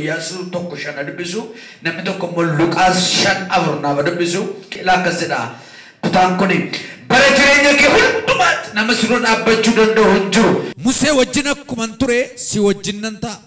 Iyyaasuu tokko shan dubbisu namni tokko immoo Luqaas 5:4 naaf dubbisu laakkasidha kutaan kuni bara jireenya kee hundumaatti nama si dura dhaabbachuu danda'u hin jiru. Musee wajjin akkuma ture si wajjin nan ta'a.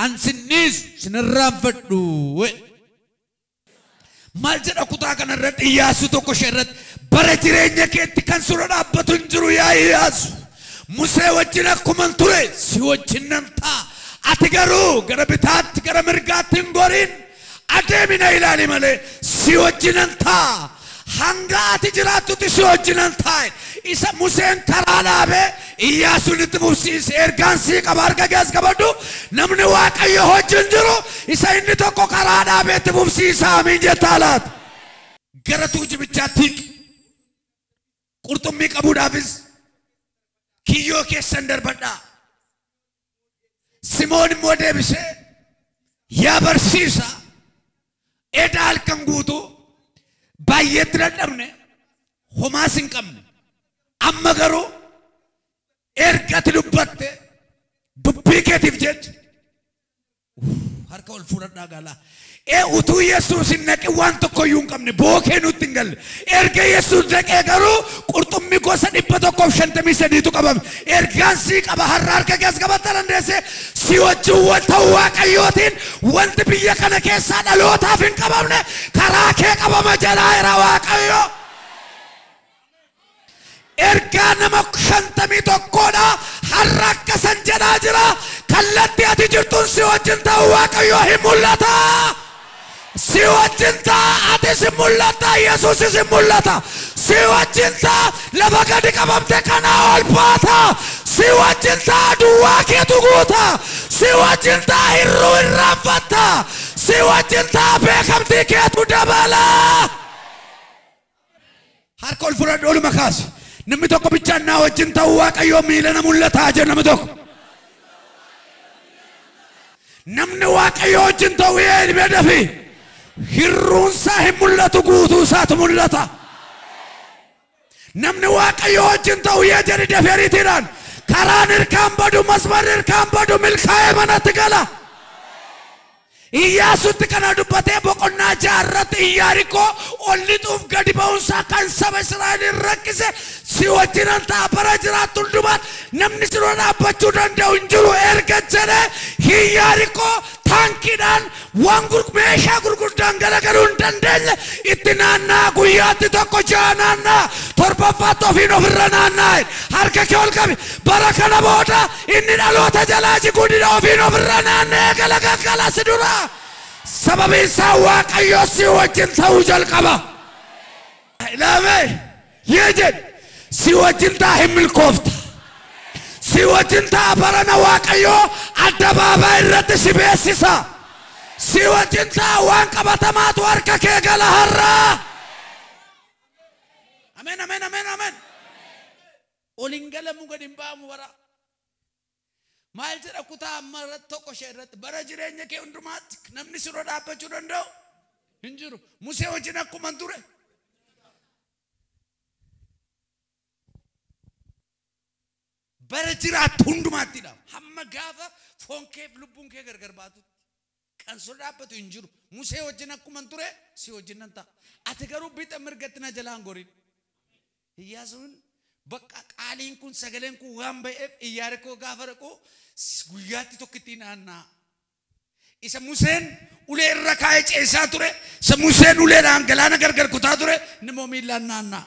An sinniisu sinirraanfadhu. Maal jedha kutaa kanarratti Iyyaasuu tokko sharratti bara jireenya keetti kan si dura dhaabbatu hin jiru yaa Iyyaasuu. Musee wajjin akkuma ture si wajjin nan ta'a. Ati garuu gara bitaatti gara mirgaatti hin gorin. Adeemina ilaali malee si wajjin nan ta'a. Hanga ati jiraattutti si wajjin nan ta'a. Isa Museen karaa dhaabee Iyyaasuun itti fufsiise ergaan sii qaba harka keessa qabadhu namni Waaqayyo wajjin jiru isa inni tokko karaa dhaabee itti fufsiisa amiin jettaa laata. Gara tuujibichaatti qurxummii qabuudhaafis kiyyoo keessan darbadhaa. Simoon immoo deebisee yaa barsiisaa edaa halkan guutuu baay'eetti dadhabne homaas hin qabne amma garuu ergati dubbatte dubbii keetiif jecha harka ol fuudhadhaa gaalaa utuu Yesuus hin naqe waan tokkoyyuu hin qabne bookee nutti hin galle erga Yesuus naqee garuu qurxummii gosa 153tu qabame ergaan sii qaba har'a harka keessa qabatta dandeesse si wajjin wanta Waaqayyootiin wanti biyya kana keessaa dhalootaaf hin qabamne karaa kee qabama jalaa jira Waaqayyo. Ergaa nama 51dha har'a akkasan jedhaa jira kallattii ati jirtuun si wajjin ta'u Waaqayyo hin mul'ata. Si wajjin ta'a ati si mul'ata Yesuus si mul'ata. Si wajjin ta'a lafa gadi qabamte kanaa ol baata. Si wajjin ta'a duwwaa keetu guuta. Si wajjin ta'a hirruu irraanfatta. Si wajjin ta'a beekamtii keetu dabala. Harka ol fuudhadhu oluma kaasi. Namni tokko bichaan naa wajjin ta'u Waaqayyo miila na mul'ataa jedhu namni tokko. Namni Waaqayyo wajjin ta'u dhibee dafi hirruunsaa hin mul'atu guutuu isaatu mul'ata. Namni Waaqayyo wajjin ta'u jedhi dafee ariitiidhaan karaan hirkaan badu masmarri hirkaan badu milkaa'ee manatti gala. Iyyaasuutti kana dubbatee boqonnaa 6 irratti Iyaarikoo ol lixuuf gadi ba'uunsaa kan saba Israa'el rakkise si wajjinan ta'a bara jiraattu hundumaatti namni si dura dhaabbachuu danda'u hin jiru erga jedhee Iyaarikoo taankiidhaan waan meeshaa gurguddaan galagaluu hin dandeenye itti naannaa guyyaatti tokko ja'a naannaa torbaffaatti ofiin ofirra naannaa harka kee ol qabi bara kana booda inni dhaloota jalaa jiguudina ofiin ofirra naannee galagala si dura sababiin isaa Waaqayyo si wajjin ta'uu jalqaba. Ilaame yee jedhe si wajjin ta'a hin milkoofta. Si wajjin ta'a barana Waaqayyo addabaabaa irratti si beeksisa. Si wajjin ta'a waan qabatamaatu harka kee gala har'aa. Amen amen amen amen. Olin galamu gadi hin ba'amu bara. Maal jedha kutaa amma irratti tokko ishee irratti bara jireenya kee hundumaatti namni si dura dhaabbachuu danda'u hin jiru. Musee wajjin akkuma ture. Bara jiraattu hundumaattiidha. Hamma gaafa foon keef lubbuun kee gargar baatutti kan si dura dhaabbatu hin jiru. Musee wajjin akkuma ture si wajjin nan ta'a. Ati garuu bixa mirgatti na jalaan gorin. Iyyaasuun bakka qaaliin kun sagaleen kun waan ba'eef Iyaarikoo gaafa dhaqu guyyaatti tokkitti naannaa. Isa Museen ulee irra kaa'ee ceesaa ture. Isa Museen uleedhaan galaana gargar kutaa ture. Inni immoo miillaan naannaa.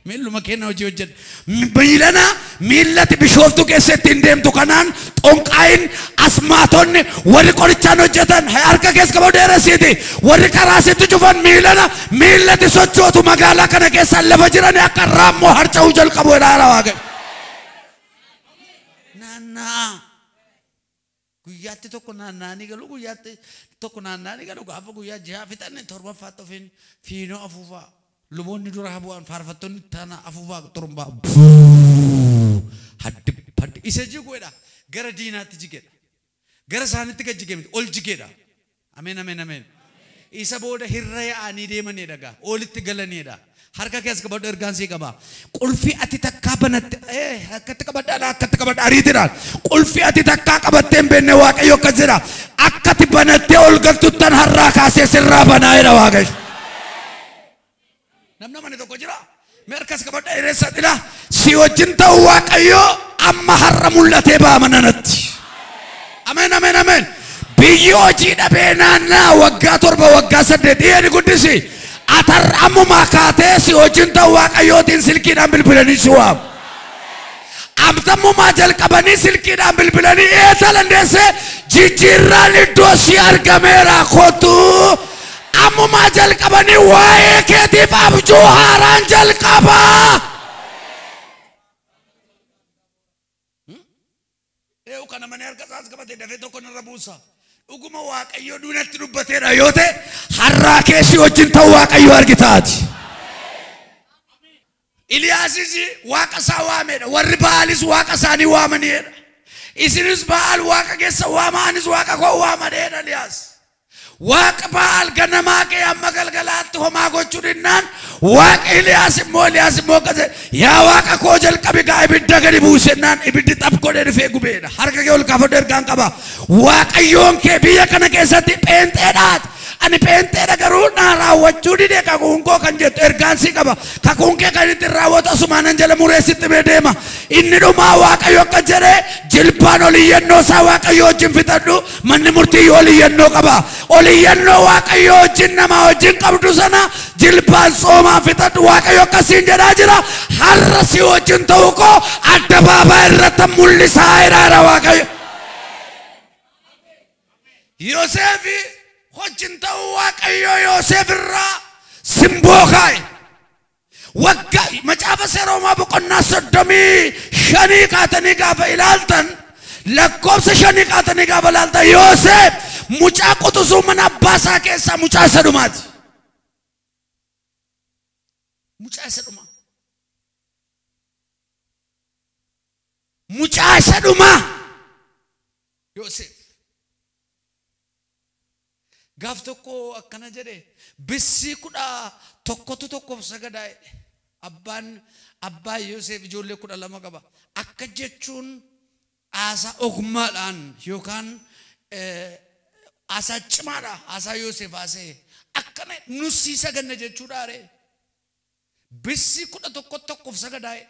Miilluma kenna hojii hojjedha. Miilana miillatti bishooftuu keessatti hin deemtu kanaan xonqaayin asmaatonni warri qorichaan hojjetan harka keessa qabu dheeressiiti. Warri karaa sitti cufan miilana miillatti sochootu magaalaa kana keessaan lafa jiran akka raammoo harca'uu jalqabu jedhaa Waaqayyo. Naannaa guyyaatti tokko naannaanii galu guyyaatti tokko naannaanii galu gaafa guyyaa 6 fixanne torbaffaatti ofiin fiinoo afuufaa. Luboonni dura bu'an faarfattoonni tana afuufaa xurumbaa haddi isa jiguudha gara diinaatti jigedha gara isaanitti gad jigee miti ol jigedha. Ameen ameen ameen. Isa booda hirra yaa'anii deemaniidha gaa olitti galaniidha harka keessa qabadhu ergaan sii qaba qulfii ati takkaa banatte akkatti qabadhaa ariitiidhaan qulfii ati takkaa qabattee hin beekne waaqayyo akkas jedha akkati banattee ol galtuttan har'aa kaasee sirraa banaa'eera waaqayyo. Namni amane tokko jira mee harkas qabadhaa hiriirsadhidha si wajjin ta'u waaqayyo amma har'a mul'atee ba'a mananatti. Ameen ameen ameen. Biyyi hojii dhabee naannaa waggaa 7 waggaa 8 dhiyeeni guddisi. Atar ammuma kaatee si wajjin ta'u waaqayyootiin silkiidhaan bilbilanii si waamu. Amtammumaa jalqabanii silkiidhaan bilbilanii eetalandeesse jijjiirraan iddoo si argameera kootu. Ammumaa jalqabanii waa'ee keetiif abjuu haaraan jalqabaa. Eewu kana manee harka isaas qabatee dafee tokko narra buusa. Dhuguma waaqayyo duunatti dubbateedha yoo ta'e har'aa keessi wajjin ta'u waaqayyo argitaati. Iliyaasis waaqa isaa waameedha warri Ba'aalis waaqa isaanii waamaniidha. Isinis Ba'aal waaqa keessa waamaanis waaqa koo waamaneedha Iliyaas. Waaqa Ba'aal ganamaa kee amma galgalaatti homaa gochuu dinnaan waaqa Iliyaas immoo kase yaa waaqa koo jalqabi gaa ibidda gadi buusennaan ibiddi xaphi godhee dhufee gubeedha. Harka kee ol kaafadhu ergaan qaba. Waaqayyoon kee biyya kana keessatti pheenxeedhaati. Ani pheenxeedha garuu naa raawwachuu didee kakuun koo kan jettu ergaan sii qaba. Kakuun kee kan itti raawwatu asumaanan jala mureessitti mee deema. Inni dhumaa waaqayyo akka jedhee jilbaan oliyyannoo isaa waaqayyo wajjin fixadhu manni murtii oliyyannoo qaba. Oliyyannoo waaqayyo wajjin namaa wajjin qabdu sana jilbaan soomaan fixadhu waaqayyo akkasiin jedhaa jira. Har'a si wajjin ta'u koo adda baabaa irratti mul'isaa jira waaqayyo. Yoosefi wajjin ta'u waaqayyo Yoosef irraa simboo kaa'e. Waggaa macaafa seera uumaa boqonnaa 35 kaatanii gaafa ilaaltan lakkoofsa 5 kaatanii gaafa ilaaltan Yoosef mucaa quxisuu mana abbaa isaa keessaa mucaa isa dhumaati. Mucaa isa dhumaa. Mucaa isa dhumaa Yoosef. Gaaf tokko akkana jedhe bissii 11 tokkoof sagadaa'e. Abbaan Yoosef ijoollee 12 qaba. Akka jechuun aasaa ogummaadhaan yookaan aasaa cimaadha aasaa Yoosef haasee akkana nusi saganna jechuudhaare. Bissii 11 tokkoof sagadaa'e.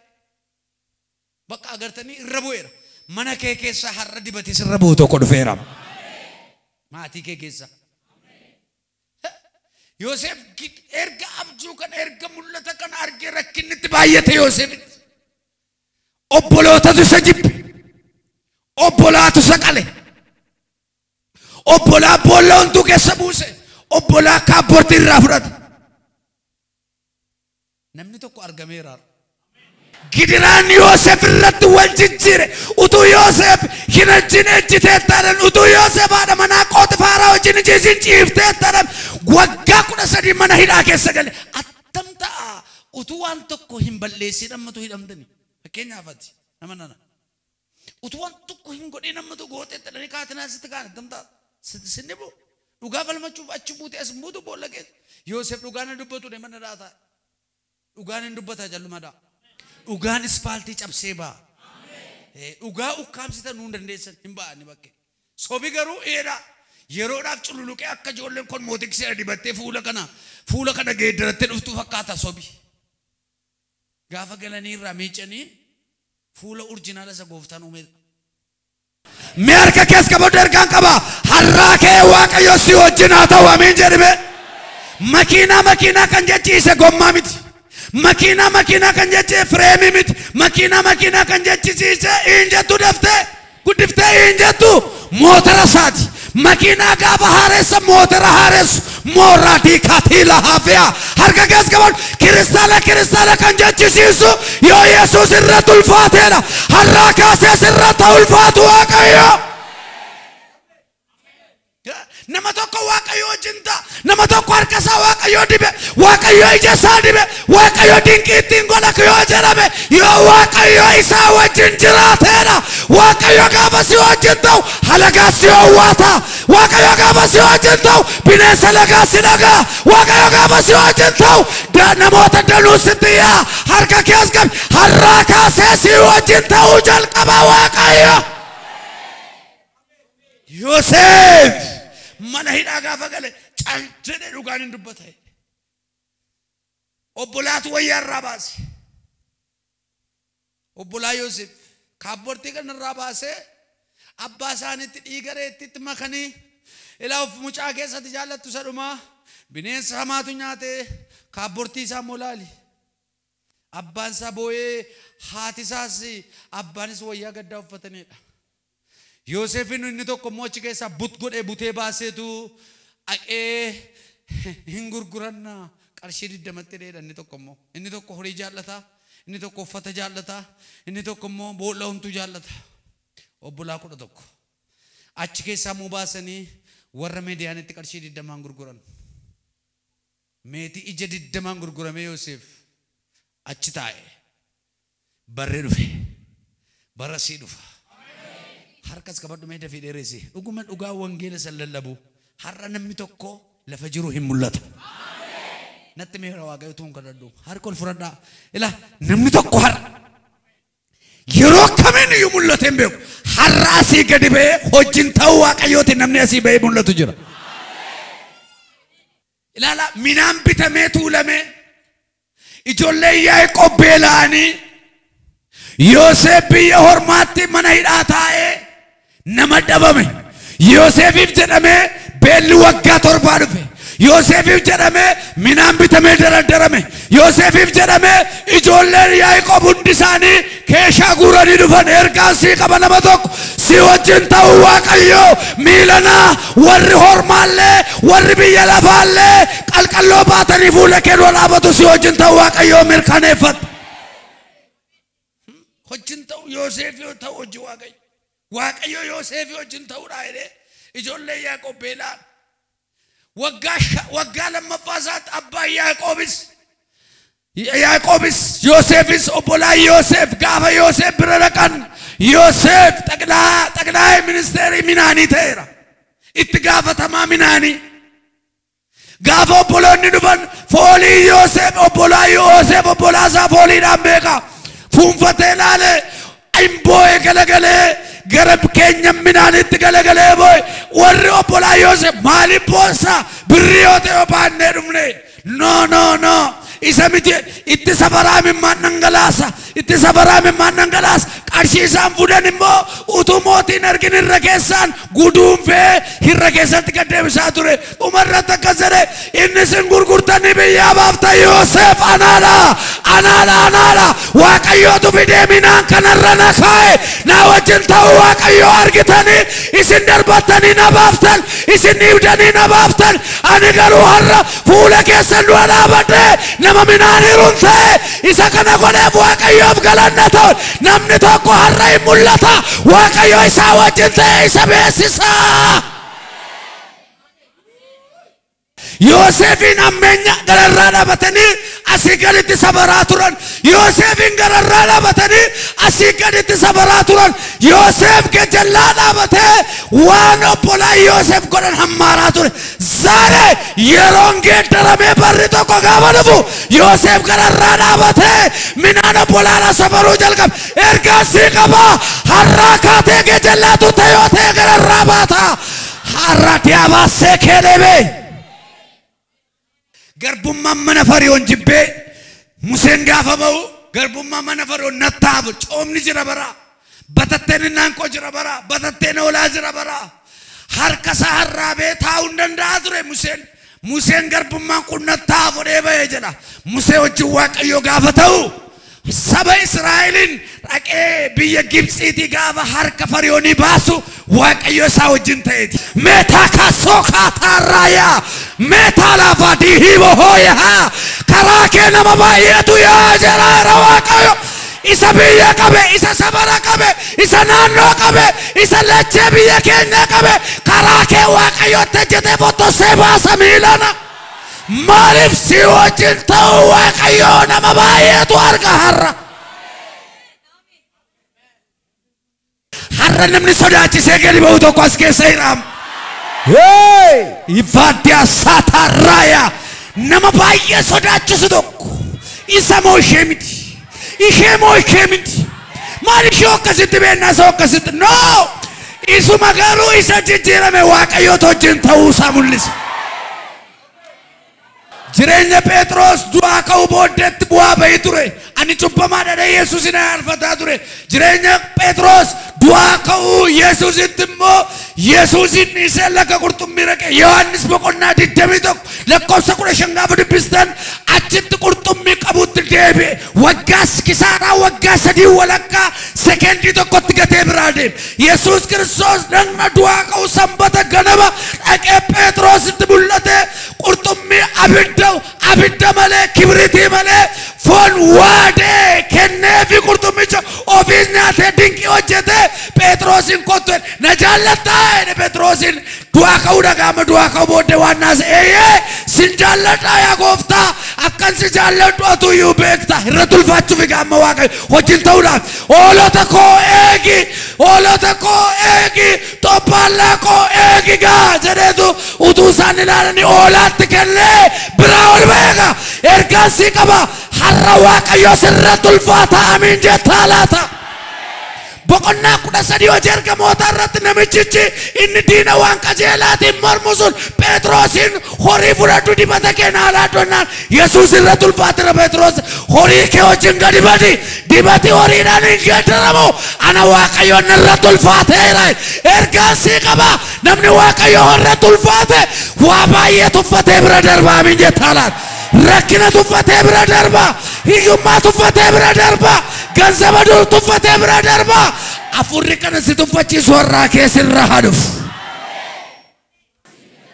Bakka agartanii irra bu'eera. Mana kee keessa har'a dibatis irra bu'u tokko dhufeera. Maatii kee keessa. Yoosef erga abjuu kan erga mul'ata kan argee rakkinnitti baay'ate Yoosef. Obbolootatu isa jibbe. Obbolaatu isa qale. Obbolaa boolla hunduu keessa buuse. Obbolaa kaabbortii irraa fudhate. Namni tokko argameera. Gidiraan Yoosef irratti wal jijjiire. Utuu Yoosef hin ajjin ejjitee taadhan. Utuu Yoosef haadha manaa Phoxifaaraa wajjin ijiisin ciiftee taadhan. Waggaa 13 mana hidhaa keessa gale. Attam ta'a utuu waan tokko hin balleessin ammatu hidhamtani. Fakkeenyaaf ati nama nana. Utuu waan tokko hin godhin ammatu gootee taadhanii kaatinaa sitti kaan attam ta'a. Sinni boo dhugaa falmachuuf achi buutee as buutu boolla keessa. Yoosef dhugaan hin dubbatu mana dhaataa. Dhugaan hin dubbataa jallumaadhaa. Dhugaan ispaaltii cabsee ba'a. Dhugaa ukkaamsitan nuun dandeessan hin ba'ani bakke. Sobi garuu eedha. Yeroodhaaf cululuqee akka ijoolleen kun mootiksee dibattee fuula kana geeddarattee dhuftu fakkaata sobi. Gaafa galanii irraa miicanii fuula urjinaala isa gooftaan uume. Mee harka keessa qabadhu ergaan qaba. Har'aa kee waaqayyo si wajjin haa ta'u amiin jedhime. Makiinaa kan jechiise gommaa miti. Makiinaa kan jechiise fireemii miti. Makiinaa kan jechisiise injattu daftee guddiftee injattu motora isaati. Makiinaa gaafa haareessa motora haaressu mooraadii kaatiila hafe'a. Harka keessa qabadhu kiristaala kan jechisiisu yoo Yesuus irratti ulfaateedha. Har'aa kaasee irratti ulfaatu waaqayyo. Nama tokko waaqayyo wajjin ta'a. Nama tokko harka isaa waaqayyo dibe. Waaqayyo ija isaa dibe. Waaqayyo dinqii ittiin godha yoo jedhame yoo waaqayyo isaa wajjin jiraateedha. waaqayyo gaafa si wajjin ta'u halagaa si owwaata waaqayyo gaafa si wajjin ta'u bineensa lagaa si dhagaa waaqayyo gaafa si wajjin ta'u namoota danuu sitti yaa harka kees qabi har'aa kaasee si wajjin ta'uu jalqaba waaqayyo. Yoosef mana hidhaa gaafa gale cal jedhee dhugaan hin dubbata. Obbolaatu wayyaa irraa baase. Obbolaa Yoosef kaabbortii kanarraa baasee abbaa isaaniitti dhiiga reettiitti makanii ilaa of mucaa keessatti jaallattu sadhumaa bineensa hamaatu nyaatee kaabbortii isaa molaali. Abbaan isaa boo'ee haati isaas abbaanis wayyaa gaddaa uffatanidha. Yoosefin inni tokko immoo achi keessaa but godhee butee baaseetu aqee hin gurguranna qarshii 20tti dheedha. Inni tokko horii jaallata, inni tokko uffata jaallata, inni tokko immoo boolla homtuu jaallata. Obbolaa 11 achi keessaa immoo baasanii warra Midiyaanitti qarshii 20 gurguran. Meetii ija 20 gurgurame Yoosef achi taa'e. Barree dhufe, barasii dhufa. Harkas qabadhu mee dafii dheeresi dhuguma dhugaa wangeela sallallabu har'a namni tokko lafa jiru hin mul'atu. Natti meera waaqayyo tuun kadhadhu harka ol fudhadhaa ila namni tokko har'a yeroo kamiin iyyuu mul'ate hin beeku har'a asii gadi ba'ee hojiin ta'uu waaqayyooti namni asii ba'ee mul'atu jira. Ilaala minaan bitamee tuulamee ijoollee Yaaqoob beela'anii Yoosef biyya hormaatti mana hidhaa taa'ee nama dhabame. Yoosefiif jedhamee beelli waggaa 7 dhufe. Yoosefiif jedhamee minaan bitamee dardarame. Yoosefiif jedhamee ijoolleen Yaaqoob hundi isaanii keeshaa guuranii dhufan. Ergaan sii qaba nama tokko si wajjin ta'uu waaqayyo miilanaa warri hormaallee warri biyya lafaallee qalqalloo baatanii fuula kee dura dhaabatu si wajjin ta'uu waaqayyo mirkaneeffata. Wajjin ta'u Yoosef yoo ta'u hojii waaqayyo. Waaqayyo Yoosef wajjin ta'uudha jedhee ijoollee Yaaqoob beelaan. Waggaa lammaffaa isaatti abbaan Yaaqoobis Yoosefis obbolaa Yoosef gaafa Yoosef bira dhaqan Yoosef xaqilaa ministeerii minaanii ta'eera. Itti gaafatamaa minaanii. Gaafa obboloonni dhufan foolii Yoosef obbolaa Yoosef obbolaa isaa fooliidhaan beeka. Fuunfatee laale imboo'ee galagalee gara keenya minaanitti galagalee boo'e warri obbolaa Yoosef maaliif boonsa birrii yoo ta'e baannee dhufne no isa miti itti safaraa mimmaan dhangalaasa itti safaraa mimmaan dhangalaasa qarshii isaan fuudhan immoo utuu mootiin argin irra keessaan guduunfee irra keessatti gad deebisaa ture dhumarratti akkas jedhe inni sin gurgurtanii biyyaa baaftan Yoosef anaadha waaqayyootu fidee minaan kanarra na kaa'e na wajjin ta'uu waaqayyo argitanii isin darbattanii na baaftan isin dhiibdanii na baaftan ani garuu har'a fuula keessan dura dhaabadhee nama minaanii runtee isa kana godheef waaqayyoof galanna ta'u namni tokko har'a hin mul'ata waaqayyo isaa wajjin ta'e isa beeksisa. Yoosefin ammenya gararraa dhaabatanii asii gaditti safaraa turan. Yoosefin gararraa dhaabatanii asii gaditti safaraa turan. Yoosef gajallaa dhaabatee waan obbolaa Yoosef godhan hammaaraa ture. Zaare yeroon geeddaramee barri tokko gaafa dhufu Yoosef gararraa dhaabatee minaan obbolaadha safaruu jalqabe. Ergaan sii qaba har'aa kaatee gajallaatu ta'ee ta'e gararraa baata har'a diyaabasee keelebee. Garbummaan mana Fara'oon jibbee Museen gaafa ba'u garbummaan mana Fara'oon nattaafu coomni jira bara batatteen naanqoo jira bara batatteen oolaa jira bara harka isaa harraabee taa'uu hin danda'a ture Museen garbummaan kun nattaafu dheeba'ee jedha. Musee wajjin waaqayyo gaafa ta'u saba Israa'eliin dhaqee biyya Gibxiitii gaafa harka Fara'oonii baasu waaqayyo isaa wajjin ta'eeti. Meetaa kaasoo kaataarraayaa meetaa laafaatii hiiboo hooyaa karaa kee nama baay'eetu yaa jiraara waaqayyo isa biyya qabe isa sabara qabe isa naannoo qabe isa lachee biyya keenya qabe karaa kee waaqayyo tajjatee bottosee baasa miilana. Maaliif si wajjin ta'uu waaqayyo nama baay'eetu arga har'a. har'a namni sodaachisee gadi ba'u tokko as keessa hiram. Ifaaddiyaa saatarraaya nama baay'ee sodaachisu tokko isa moo ishee miti ishee moo ishee miti maal ishee akkasitti beennaa isa akkasitti no isuma garuu isa jijjiirame waaqayyoota wajjin ta'uusaa mul'isa. Jireenya Phexros du'aa ka'uu booddeetti bu'aa bahii ture. Ani cubbamaadha dha Yesuusin arfataa ture. Jireenya Phexros du'aa ka'uu Yesuusitti immoo Yesuusin dhiisee laga qurxummii dhaqe. Yohaannis boqonnaa 21 lakkoofsa 15 gaafa dubbistan achitti qurxummii qabutti deebi'e. Waggaas kisaaraa waggaa 3 walakkaa sekendii tokkotti gatee biraa deeme. Yesuus Kiristoos dhagna du'aa ka'uu sanbata ganama dhaqee Phexrositti mul'ate qurxummii abidda malee kibritii malee foon waadee kenneefi qurxummicha ofiis nyaatee dinqii hojjete Phexrosin kottu na jaallattaa jedhe Phexrosin du'aa ka'uu dhagaama du'aa ka'uu booddee waan naase sin jaalladhaa yaa gooftaa akkan si jaalladhu atu iyyuu beekta irra tulfaachuuf gaama Waaqayyo wajjin ta'uudhaaf hoolota koo eegi xobbaallaa koo eegi gaa jedheetu utuu isaan ilaalanii hoolaatti kennee biraa ol beeka ergaan sii qaba har'a Waaqayyo sirra tulfaataa amiin jettaa laata. Boqonnaa 13 hojii ergamoota irratti namichichi inni diina waan qajeelaatiin mormu sun Phexrosin horii fudhadhu dibata kee naa laadhonnaan Yesuus irra tulfaatira Phexros horii kee wajjin gadi badi dibati horiidhaan hin geeddaramu ana Waaqayyoon irra tulfaateera ergaan sii qaba namni Waaqayyo irra tulfaate waa baay'ee tuffatee bira darbaa amiin jettaa laata. Rakkina tuffatee bira darbaa hiyyummaa tuffatee bira darbaa ganzaba tuffatee bira darbaa afurri kana si tuffachiisu warraa keessirra haadhuuf.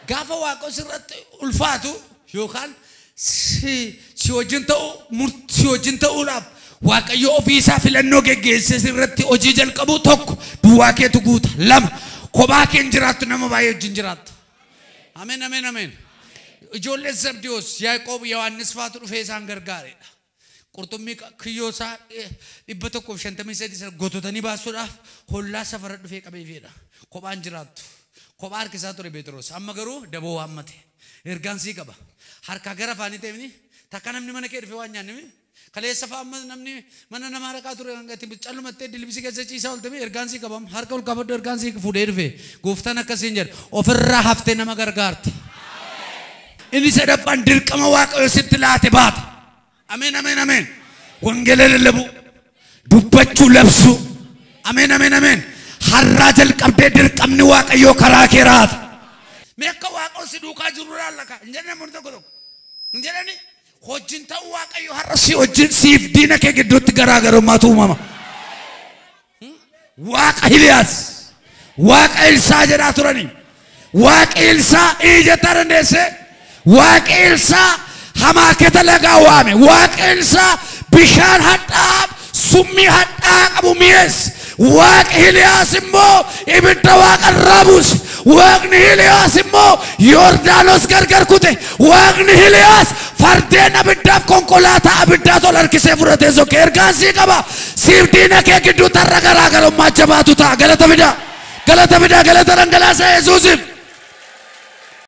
Gaafa Waaqoo sirratti ulfaatu yookaan si wajjin ta'uudhaaf Waaqayyo ofiisaa filannoo geggeessee sirratti hojii jalqabu tokko duwwaa keetu guuta lama kophaa kee hin jiraattu nama baay'ee wajjin jiraattu. Ameen ameen ameen. Ijoollee Zabdiyoos Yaaqoob Yohaannis faatu dhufee isaan gargaareedha. Qurxummii kiyyoosaa 153 goototanii baasuudhaaf hollaa safara dhufee qabeefidha. Kophaan jiraattu. Kophaa harkisaa ture Phexros. Amma garuu daboo waammate. Ergaan sii qaba. Harkaa gara afaanii ta'e takka namni mana kee dhufee waan nyaanne kaleessa fa'aa namni mana namaa raqaa ture callumattee dilbisii keessa ciisaa ooltame ergaan sii qabam harka ol qabadhu ergaan sii fuudhee dhufe gooftaan akkasiin jedha ofirraa haftee nama gargaarta. Ini sadapan dirqama Waaqayyo sitti laate baata. Ameen ameen ameen. Wangeela lallabu dubbachuu labsu. Ameen ameen ameen. Har'aa jalqabdee dirqamni Waaqayyo karaa kee raata. Mee akka Waaqayyo si duukaa jiru laallaka. Injirani namoonni tokko tokko. Injirani hojiin ta'uu Waaqayyo har'a si hojiin siif diina kee gidduutti garaagarummaatu uumama. Waaqa Hiliyaas. Waaqa Elsaa jedhaa turani. Waaqa Elsaa ija tarandeesse. Waaqilsa hamaaketa lagaa waame waaqilsa bishaan hadhaab summii hadhaa qabu mi'ees Waaqni Hiliyaas immoo ibidda waaqa raabus Waaqni Hiliyaas immoo Yordaanos gargar kute Waaqni Hiliyaas fardeen abiddaaf konkolaataa abiddaa tol harkisee fudhatee sokkee ergaan sii qaba siif diina kee gidduu tarra garaagarummaa jabaatu ta'a galata fidaa galata dhangalaasaa Yesuusiif.